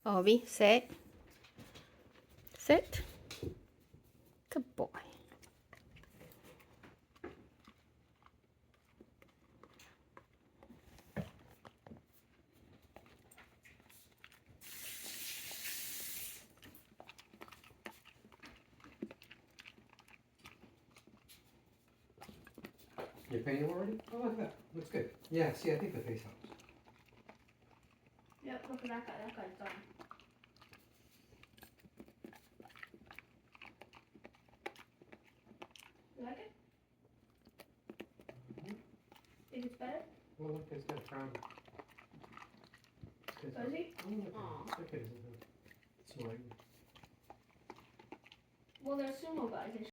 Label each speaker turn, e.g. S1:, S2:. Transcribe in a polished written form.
S1: Ovi, sit. Sit. Good boy.
S2: You painted already? Oh, look at that. Looks good. Yeah, see, I think the face helps.
S3: Yep, look at that guy. That guy's done. You like it? Think it's better?
S2: Well, look, it's got a crown.
S3: Does he?
S2: Aw. Look at it. It's white.
S3: Well, they're sumo guys. They